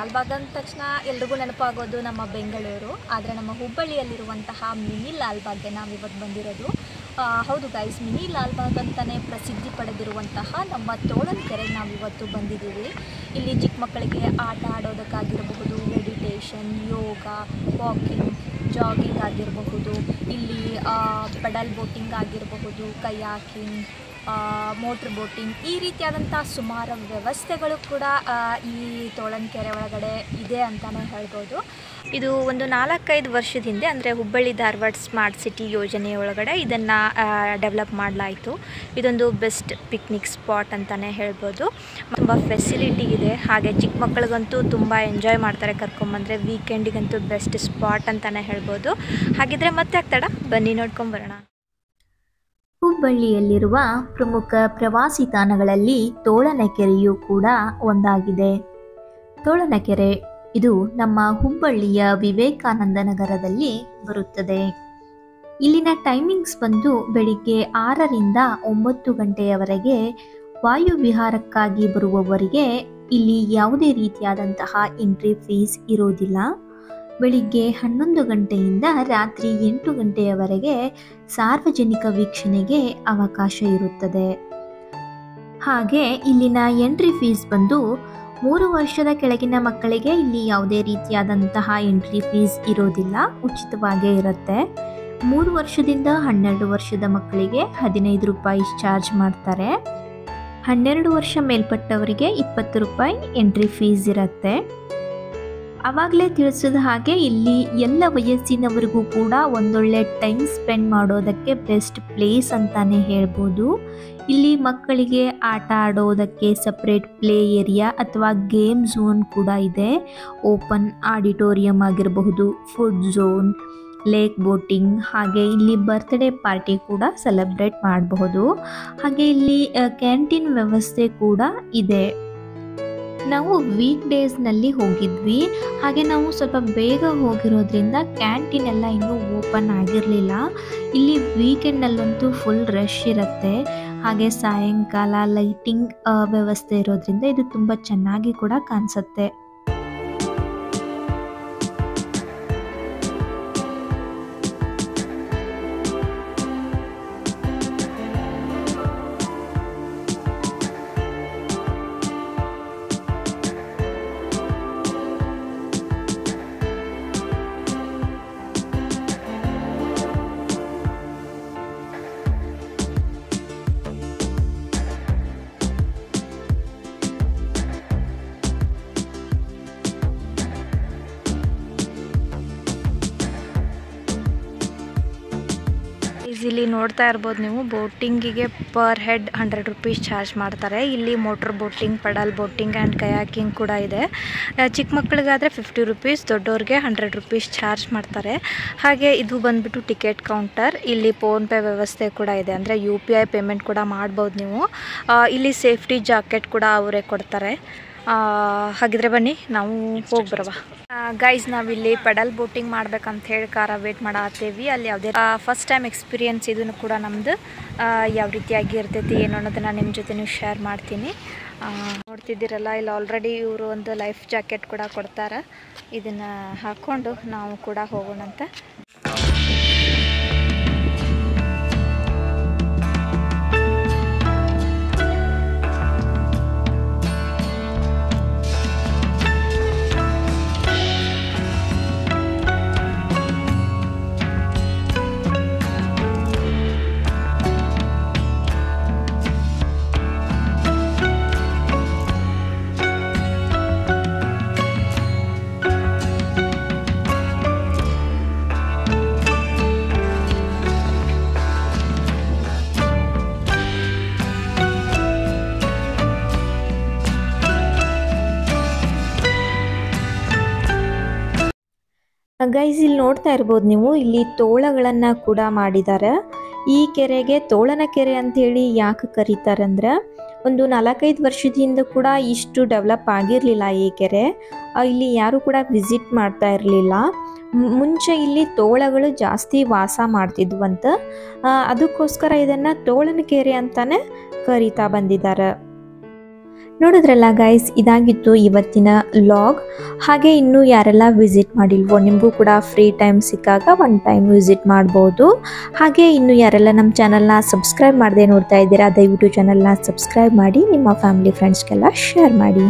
ಲಾಲ್ಬಾಗ್ ಅಂದ ತಕ್ಷಣ ಎಲ್ರಿಗೂ ನೆನಪಾಗೋದು ನಮ್ಮ ಬೆಂಗಳೂರು. ಆದರೆ ನಮ್ಮ ಹುಬ್ಬಳ್ಳಿಯಲ್ಲಿರುವಂತಹ ಮಿನಿ ಲಾಲ್ಬಾಗ್ಗೆ ನಾವಿವತ್ತು ಬಂದಿರೋದು. ಹೌದು ಗೈಸ್, ಮಿನಿ ಲಾಲ್ಬಾಗ್ ಅಂತಲೇ ಪ್ರಸಿದ್ಧಿ ಪಡೆದಿರುವಂತಹ ನಮ್ಮ ತೋಳನಕೆರೆಗೆ ನಾವಿವತ್ತು ಬಂದಿದ್ದೀವಿ. ಇಲ್ಲಿ ಚಿಕ್ಕ ಮಕ್ಕಳಿಗೆ ಆಟ ಆಡೋದಕ್ಕಾಗಿರಬಹುದು, ಮೆಡಿಟೇಷನ್, ಯೋಗ, ವಾಕಿಂಗ್, ಜಾಗಿಂಗ್ ಆಗಿರಬಹುದು, ಇಲ್ಲಿ ಪೆಡಲ್ ಬೋಟಿಂಗ್ ಆಗಿರಬಹುದು, ಕಯಾಕಿಂಗ್, ಮೋಟ್ರ್ ಬೋಟಿಂಗ್, ಈ ರೀತಿಯಾದಂಥ ಸುಮಾರು ವ್ಯವಸ್ಥೆಗಳು ಕೂಡ ಈ ತೋಳನಕೆರೆ ಒಳಗಡೆ ಇದೆ ಅಂತಲೇ ಹೇಳ್ಬೋದು. ಇದು ಒಂದು 4-5 ವರ್ಷದ ಹಿಂದೆ, ಅಂದರೆ ಹುಬ್ಬಳ್ಳಿ ಧಾರವಾಡ ಸ್ಮಾರ್ಟ್ ಸಿಟಿ ಯೋಜನೆಯ ಒಳಗಡೆ ಇದನ್ನು ಡೆವಲಪ್ ಮಾಡಲಾಯಿತು. ಇದೊಂದು ಬೆಸ್ಟ್ ಪಿಕ್ನಿಕ್ ಸ್ಪಾಟ್ ಅಂತಲೇ ಹೇಳ್ಬೋದು. ತುಂಬ ಫೆಸಿಲಿಟಿ ಇದೆ, ಹಾಗೆ ಚಿಕ್ಕ ಮಕ್ಕಳಿಗಂತೂ ತುಂಬ ಎಂಜಾಯ್ ಮಾಡ್ತಾರೆ ಕರ್ಕೊಂಬಂದರೆ. ವೀಕೆಂಡಿಗಂತೂ ಬೆಸ್ಟ್ ಸ್ಪಾಟ್ ಅಂತಲೇ ಹೇಳ್ಬೋದು. ಹಾಗಿದ್ರೆ ಮತ್ತೆ ಆಗ್ತಾಡ, ಬನ್ನಿ ನೋಡ್ಕೊಂಬರೋಣ. ಹುಬ್ಬಳ್ಳಿಯಲ್ಲಿರುವ ಪ್ರಮುಖ ಪ್ರವಾಸಿ ತಾಣಗಳಲ್ಲಿ ತೋಳನಕೆರೆಯೂ ಕೂಡ ಒಂದಾಗಿದೆ. ತೋಳನಕೆರೆ ಇದು ನಮ್ಮ ಹುಬ್ಬಳ್ಳಿಯ ವಿವೇಕಾನಂದ ನಗರದಲ್ಲಿ ಬರುತ್ತದೆ. ಇಲ್ಲಿನ ಟೈಮಿಂಗ್ಸ್ ಬಂದು ಬೆಳಿಗ್ಗೆ 6ರಿಂದ 9 ಗಂಟೆಯವರೆಗೆ. ವಾಯುವಿಹಾರಕ್ಕಾಗಿ ಬರುವವರಿಗೆ ಇಲ್ಲಿ ಯಾವುದೇ ರೀತಿಯಾದಂತಹ ಎಂಟ್ರಿ ಫೀಸ್ ಇರೋದಿಲ್ಲ. ಬೆಳಿಗ್ಗೆ 11 ಗಂಟೆಯಿಂದ ರಾತ್ರಿ 8 ಗಂಟೆಯವರೆಗೆ ಸಾರ್ವಜನಿಕ ವೀಕ್ಷಣೆಗೆ ಅವಕಾಶ ಇರುತ್ತದೆ. ಹಾಗೆ ಇಲ್ಲಿನ ಎಂಟ್ರಿ ಫೀಸ್ ಬಂದು 3 ವರ್ಷದ ಕೆಳಗಿನ ಮಕ್ಕಳಿಗೆ ಇಲ್ಲಿ ಯಾವುದೇ ರೀತಿಯಾದಂತಹ ಎಂಟ್ರಿ ಫೀಸ್ ಇರೋದಿಲ್ಲ, ಉಚಿತವಾಗೇ ಇರುತ್ತೆ. 3 ವರ್ಷದಿಂದ 12 ವರ್ಷದ ಮಕ್ಕಳಿಗೆ 15 ರೂಪಾಯಿ ಚಾರ್ಜ್ ಮಾಡ್ತಾರೆ. 12 ವರ್ಷ ಮೇಲ್ಪಟ್ಟವರಿಗೆ 20 ರೂಪಾಯಿ ಎಂಟ್ರಿ ಫೀಸ್ ಇರುತ್ತೆ. ಆವಾಗಲೇ ತಿಳಿಸಿದ ಹಾಗೆ ಇಲ್ಲಿ ಎಲ್ಲ ವಯಸ್ಸಿನವರಿಗೂ ಕೂಡ ಒಂದೊಳ್ಳೆ ಟೈಮ್ ಸ್ಪೆಂಡ್ ಮಾಡೋದಕ್ಕೆ ಬೆಸ್ಟ್ ಪ್ಲೇಸ್ ಅಂತಾನೆ ಹೇಳ್ಬೋದು. ಇಲ್ಲಿ ಮಕ್ಕಳಿಗೆ ಆಟ ಆಡೋದಕ್ಕೆ ಸಪ್ರೇಟ್ ಪ್ಲೇ ಏರಿಯಾ ಅಥವಾ ಗೇಮ್ ಝೋನ್ ಕೂಡ ಇದೆ. ಓಪನ್ ಆಡಿಟೋರಿಯಂ ಆಗಿರಬಹುದು, ಫುಡ್ ಝೋನ್, ಲೇಕ್ ಬೋಟಿಂಗ್, ಹಾಗೆ ಇಲ್ಲಿ ಬರ್ತ್ಡೇ ಪಾರ್ಟಿ ಕೂಡ ಸೆಲೆಬ್ರೇಟ್ ಮಾಡಬಹುದು. ಹಾಗೆ ಇಲ್ಲಿ ಕ್ಯಾಂಟೀನ್ ವ್ಯವಸ್ಥೆ ಕೂಡ ಇದೆ. ನಾವು ವೀಕ್ ಡೇಸ್ನಲ್ಲಿ ಹೋಗಿದ್ವಿ, ಹಾಗೆ ನಾವು ಸ್ವಲ್ಪ ಬೇಗ ಹೋಗಿರೋದ್ರಿಂದ ಕ್ಯಾಂಟೀನ್ ಎಲ್ಲ ಇನ್ನೂ ಓಪನ್ ಆಗಿರಲಿಲ್ಲ. ಇಲ್ಲಿ ವೀಕೆಂಡಲ್ಲಂತೂ ಫುಲ್ ರಶ್ ಇರುತ್ತೆ. ಹಾಗೆ ಸಾಯಂಕಾಲ ಲೈಟಿಂಗ್ ವ್ಯವಸ್ಥೆ ಇರೋದ್ರಿಂದ ಇದು ತುಂಬ ಚೆನ್ನಾಗಿ ಕೂಡ ಕಾಣಿಸುತ್ತೆ. ಇಲ್ಲಿ ನೋಡ್ತಾ ಇರ್ಬೋದು ನೀವು, ಬೋಟಿಂಗಿಗೆ ಪರ್ ಹೆಡ್ 100 ರೂಪೀಸ್ ಚಾರ್ಜ್ ಮಾಡ್ತಾರೆ. ಇಲ್ಲಿ motor boating, pedal boating and kayaking ಕೂಡ ಇದೆ. ಚಿಕ್ಕ ಮಕ್ಕಳಿಗಾದರೆ 50 ರೂಪೀಸ್, ದೊಡ್ಡವ್ರಿಗೆ 100 ರೂಪೀಸ್ ಚಾರ್ಜ್ ಮಾಡ್ತಾರೆ. ಹಾಗೆ ಇದು ಬಂದುಬಿಟ್ಟು ಟಿಕೆಟ್ ಕೌಂಟರ್. ಇಲ್ಲಿ ಫೋನ್ಪೇ ವ್ಯವಸ್ಥೆ ಕೂಡ ಇದೆ, ಅಂದರೆ UPI ಪೇಮೆಂಟ್ ಕೂಡ ಮಾಡ್ಬೋದು ನೀವು. ಇಲ್ಲಿ ಸೇಫ್ಟಿ ಜಾಕೆಟ್ ಕೂಡ ಅವರೇ ಕೊಡ್ತಾರೆ. ಹಾಗಿದ್ರೆ ಬನ್ನಿ ನಾವು ಹೋಗಿ ಬರುವ. ಗೈಸ್, ನಾವಿಲ್ಲಿ ಪೆಡಲ್ ಬೋಟಿಂಗ್ ಮಾಡ್ಬೇಕಂತ ಹೇಳಿ ವೇಟ್ ಮಾಡತ್ತೀವಿ. ಅಲ್ಲಿ ಯಾವುದೇ ಫಸ್ಟ್ ಟೈಮ್ ಎಕ್ಸ್ಪೀರಿಯನ್ಸ್ ಇದನ್ನು ಕೂಡ ನಮ್ಮದು. ಯಾವ ರೀತಿಯಾಗಿ ಇರ್ತೈತಿ ಏನು ಅನ್ನೋದನ್ನು ನಿಮ್ಮ ಜೊತೆ ಶೇರ್ ಮಾಡ್ತೀನಿ. ನೋಡ್ತಿದ್ದೀರಲ್ಲ, ಇಲ್ಲಿ ಆಲ್ರೆಡಿ ಇವರು ಒಂದು ಲೈಫ್ ಜಾಕೆಟ್ ಕೂಡ ಕೊಡ್ತಾರೆ. ಇದನ್ನು ಹಾಕ್ಕೊಂಡು ನಾವು ಕೂಡ ಹೋಗೋಣಂತ. ಗೈಸ್, ಇಲ್ಲಿ ನೋಡ್ತಾ ಇರ್ಬೋದು ನೀವು, ಇಲ್ಲಿ ತೋಳಗಳನ್ನು ಕೂಡ ಮಾಡಿದ್ದಾರೆ. ಈ ಕೆರೆಗೆ ತೋಳನಕೆರೆ ಅಂಥೇಳಿ ಯಾಕೆ ಕರೀತಾರೆ ಅಂದ್ರೆ, ಒಂದು 4-5 ವರ್ಷದಿಂದ ಕೂಡ ಇಷ್ಟು ಡೆವಲಪ್ ಆಗಿರಲಿಲ್ಲ ಈ ಕೆರೆ. ಇಲ್ಲಿ ಯಾರು ಕೂಡ ವಿಸಿಟ್ ಮಾಡ್ತಾ ಇರಲಿಲ್ಲ. ಮುಂಚೆ ಇಲ್ಲಿ ತೋಳಗಳು ಜಾಸ್ತಿ ವಾಸ ಮಾಡ್ತಿದ್ವಂತ. ಅದಕ್ಕೋಸ್ಕರ ಇದನ್ನು ತೋಳನಕೆರೆ ಅಂತಾನೆ ಕರೀತಾ ಬಂದಿದ್ದಾರೆ. ನೋಡಿದ್ರಲ್ಲ ಗೈಸ್, ಇದಾಗಿತ್ತು ಇವತ್ತಿನ ಲಾಗ್. ಹಾಗೆ ಇನ್ನೂ ಯಾರೆಲ್ಲ ವಿಸಿಟ್ ಮಾಡಿಲ್ವೋ, ನಿಮಗೂ ಕೂಡ ಫ್ರೀ ಟೈಮ್ ಸಿಕ್ಕಾಗ ಒನ್ ಟೈಮ್ ವಿಸಿಟ್ ಮಾಡ್ಬೋದು. ಹಾಗೆ ಇನ್ನು ಯಾರೆಲ್ಲ ನಮ್ಮ ಚಾನಲ್ನ ಸಬ್ಸ್ಕ್ರೈಬ್ ಮಾಡದೆ ನೋಡ್ತಾ ಇದ್ದೀರಾ, ದಯವಿಟ್ಟು ಚಾನಲ್ನ ಸಬ್ಸ್ಕ್ರೈಬ್ ಮಾಡಿ, ನಿಮ್ಮ ಫ್ಯಾಮಿಲಿ ಫ್ರೆಂಡ್ಸ್ಗೆಲ್ಲ ಶೇರ್ ಮಾಡಿ.